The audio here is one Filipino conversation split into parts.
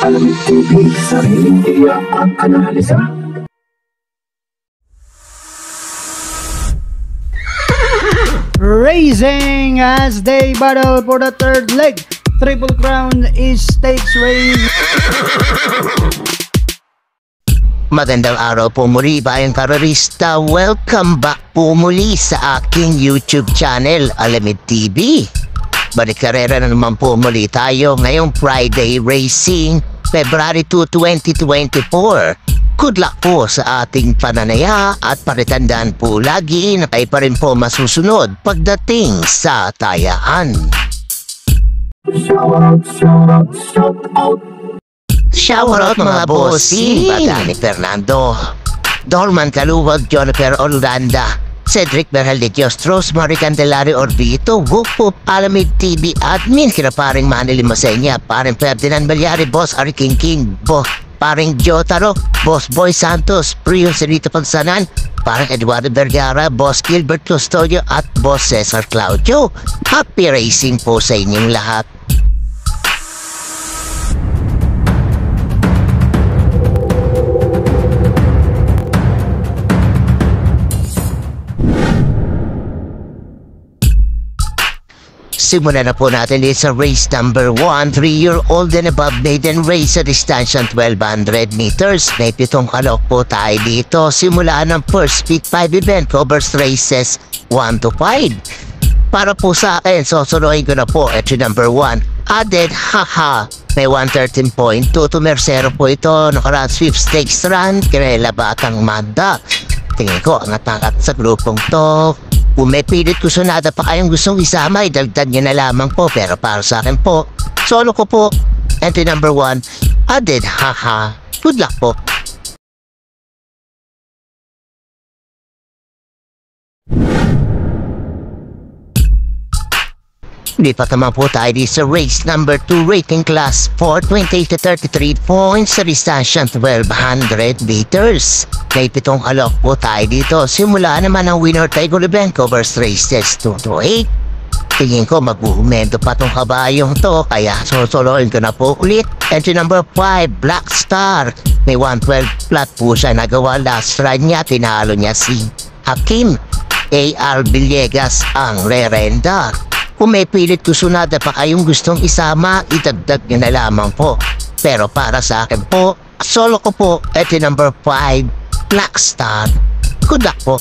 Alamid TV, sariling tiyak at analisa. Racing as they battle for the third leg. Triple Crown is stakes race. Magandang araw po muli bayang karerista. Welcome back po muli sa aking YouTube channel, Alamid TV. Balik karera na naman po muli tayo ngayong Friday Racing, February 2, 2024. Good luck po sa ating pananaya at paritandaan po lagi na kayo pa rin po masusunod pagdating sa tayaan. Shoutout mga bossing! Bata ni Fernando, Dorman Caluwag, Jonathan Orlanda, Cedric Berhal de Dios, Rosemary Candelario Orbito, Wupup, Alamid TV Admin, kina paring Manny Limasenya, paring Ferdinand Balyari, Boss Ari King, paring Jotaro, Boss Boy Santos, Prio Serito Pagsanan, paring Eduardo Vergara, Boss Gilbert Custodio at Boss Cesar Claudio. Happy racing po sa inyong lahat. Simulan na po natin sa race number 1, 3-year-old and above maiden race sa distansya 1200 meters. May 7 kalok po tayo dito. Simulaan ng first peak 5 event covers races 1 to 5. Para po sa akin, susunuhin ko na po ito number 1. Added, may 113.2 to Mercero po ito. Nakaraan Swift Stakes Run, Kirela Batang Manda. Tingin ko, angat-angat sa grupong to. Kung may pilit kusunada pa kayong gustong isama, idagdag nyo na lamang po. Pero para sa akin po, solo ko po. Entry number 1, Added, Good luck po. Lipat naman po tayo sa race number 2, rating class 4, 28 to 33 points sa distansya 1200 meters. May 7 kalok po tayo dito. Simula naman ang winner Tiger event covers races 2 to 8. Tingin ko magbuhumento pa tong kabayong to, kaya susuluhin ko na po ulit. Entry number 5, Black Star. May 112 flat po siya nagawa last ride niya. Tinalo niya si Hakim. A.R. Villegas ang re-render. Kung may pilit kusunada pa kayong gustong isama, idagdag nyo na lamang po. Pero para sa akin po, solo ko po, ito number 5, Black Star. Good luck po.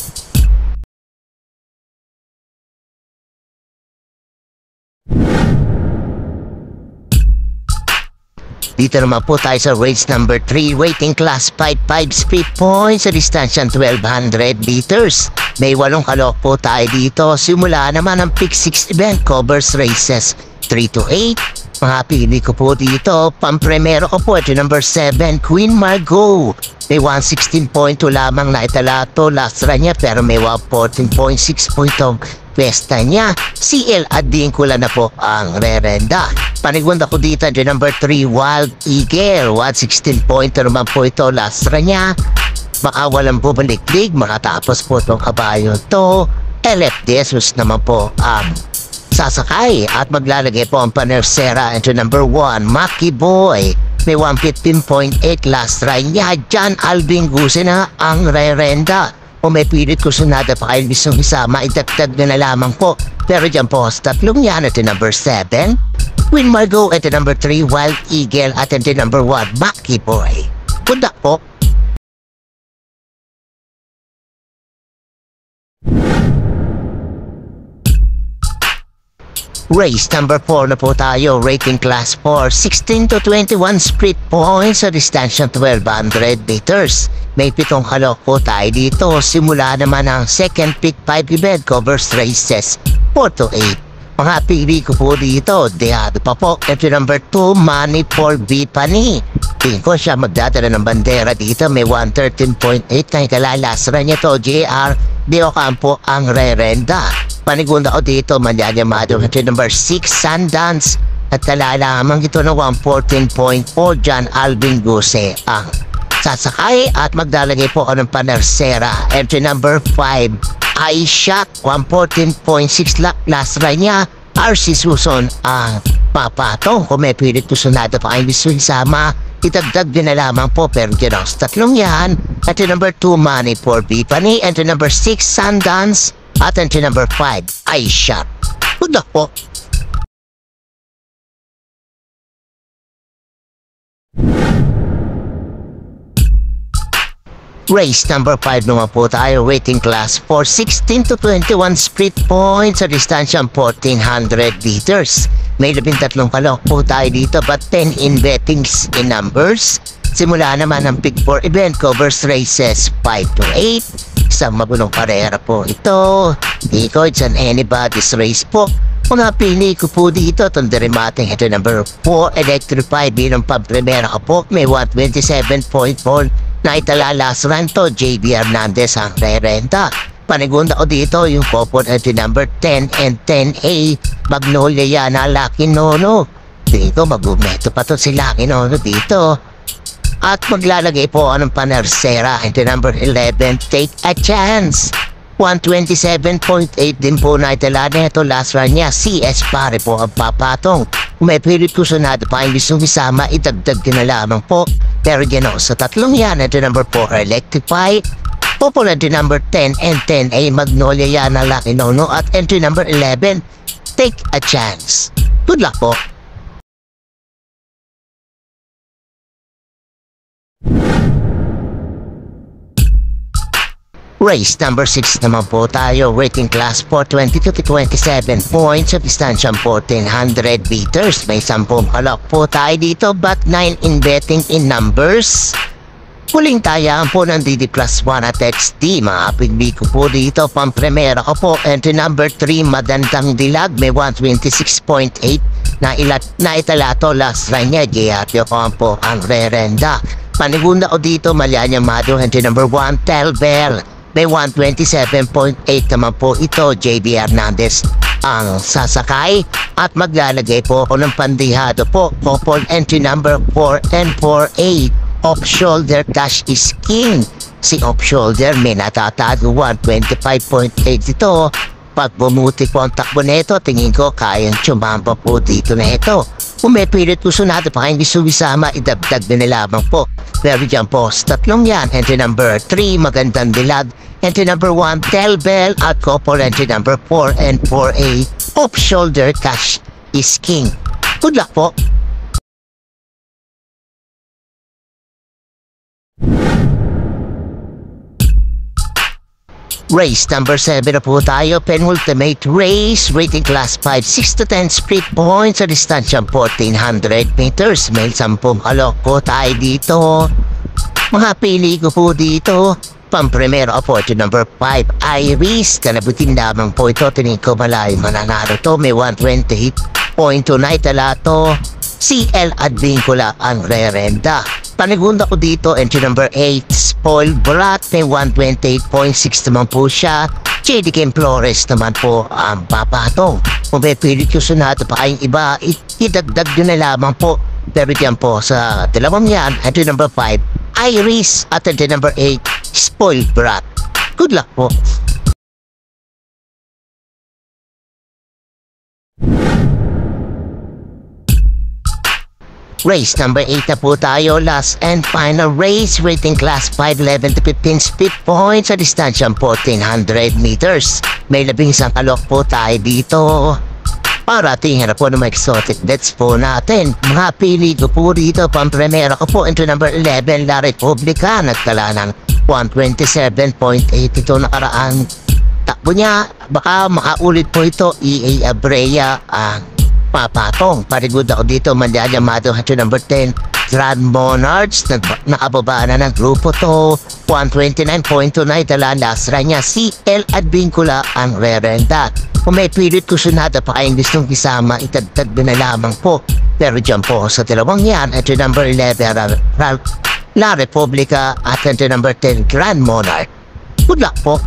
Dito naman po tayo sa race number 3, rating class 5 speed points sa distansya 1200 meters. May 8 kalok po tayo dito. Simula naman ang pick 6 event covers races 3 to 8. Mga pili ko po dito, pampremero ko po ito number 7, Queen Margot. May 116.2 lamang na italato last run niya, pero may 114.6 point pesta niya. CL ading ko lang na po ang re-renda. Panigwanda ko dito the number 3, Wild Eagle. 116 point naman po ito last run niya. Baka walang bumalik-lig makatapos po itong kabayo to. LF Jesus naman po ang sasakay at maglalagay po ang panersera into number 1, Maki Boy. May 115.8 last ride niya. John Alvin Gusena ang re-renda. O may pilit kusunada pa kayo gustong isama, idagdag na lamang po. Pero dyan po, tatlong yan ito number 7, Queen Margot, ito number 3, Wild Eagle, at ito number 1, Maki Boy. Good luck po. Race number 4 na po tayo, rating class 4, 16 to 21 split points sa distansya 1200 meters. May 7 kalok po tayo dito. Simula naman ang second pick 5 event covers races 4 to 8. Mga pili ko po dito, dehado pa po. Ito number 2, Money for Vipani. Tingin ko siya magdadala ng bandera dito. May 113.8 kaya kalalasra niya to, JR De Ocampo ang re-renda. Panigunda ko dito, manyanyamado ito number 6, Sundance. At kalalamang ito ng 114.4, John Alvin Guse ang sasakay at magdalagay po ako ng panersera. Entry number 5, iShot. 114.6 last ride niya. RC Suson ang papatong. Kung may pilit kusunado pa kayo gusto isama, itagdag din na lamang po. Pero dyan ang tatlong yan. Entry number 2, Money for Bipani. Entry number 6, Sundance. At entry number 5, Ice Shot. Good luck po. Race number 5 naman po tayo, waiting class for 16 to 21 split points sa distansyang 1400 meters. May 13 kalok po tayo dito but 10 in bettings in numbers. Simula naman ang Pick 4 event, covers races 5 to 8. Isang mabulong karera po ito. Di ko, it's an anybody's race po. Kung napili ko po dito, itong Derimating ito number 4, Electrified bilang pag-primera ko po. May 127.4 na itala last run to, JB Hernandez ang re-renta. Panigunda ko dito yung couple entry number 10 and 10A, Magnolia Yana, Lucky Nono. Dito mag-umeto pa to si Lucky Nono dito. At maglalagay po anong panersera entry number 11, Take a Chance. 127.8 din po na itala neto last run niya. CS pare po ang papatong. Kung may pilit ko sunado pa yung gustong isama, itagdag din na lamang po. Pero dyan o, sa tatlong yan, entry number 4, Electrify. Couple entry number 10 and 10A, Magnolia Yana, Lucky Nono. At entry number 11, Take a Chance. Good luck po. Race number 6 naman po tayo, rating class for 22 to 27 points sa distansyang 1400 meters. May 10 kalok po tayo dito but 9 in betting in numbers. Huling tayaan po ng DD plus 1 at XD. Mga pigbi ko po dito, pang-primera ko po, entry number 3, Madandang Dilag. May 126.8 na italato last run niya. Gihatyo ko po ang re-renda. Panigunda ko dito, Malyanya Mado, entry number 1, Telbel. May 127.8 naman po ito, JB Hernandez ang sasakay. At maglalagay po ako ng pandihado po, couple entry number 4 and 4A, Off Shoulder Cash is King. Si Off Shoulder may natatago 125.8 ito. Pag bumuti po ang takbo nito, tingin ko kayang tsumamba po dito na ito. Kung may pilit ko sunado pa kayong gusto isama, idagdag din na lamang po. Pero dyan po, tatlong yan, entry number 3, Magandang Dilag, entry number 1, Telbel, at couple entry number 4 and 4A, Off Shoulder Cash is King. Good luck po. Race number 7 na po tayo, penultimate race, rating class 5, 6 to 10 split points sa distansyang 1400 meters. May 10 kalok po tayo dito. Mga pili ko po dito, pang-primero po ito number 5, Iris. Kanabutin lamang po ito, tinig ko malayo mananalo to. May 128.2 na italato. CL Advincula ang re-renda. Panigunda ko dito, entry number 8, Spoiled Brat. May 128.6 naman po siya. JD Kim Flores naman po ang papatong. Kung may pilit ko sunado pa kayong iba, idagdag nyo na lamang po. Pero diyan po sa dalawang yan, entry number 5, Iris. At entry number 8, Spoiled Brat. Good luck po. Race number 8 na po tayo, last and final race, rating class 5, 11 to 15 speed points sa distansyang 1400 meters. May 11 kalok po tayo dito. Para tingnan po ng mga exotic bets po natin. Mga pili ko po dito, pang-primera ko po, entry number 11, La Republica. Nagtala ng 127.8 ito nakaraan. Takbo niya, baka makaulit po ito, EA Abrea ang papatong. Parigod ako dito, Mandala Mado, entry number 10, Grand Monarchs. Nakababa na ng grupo to. 129.2 na itala last run niya. CL Advincula ang re-renta. Kung may pilit ko sunada pa kayong gustong isama, itagtag na lamang po. Pero dyan po sa dalawang yan, entry number 11, La Republica, at entry number 10, Grand Monarch. Good luck po.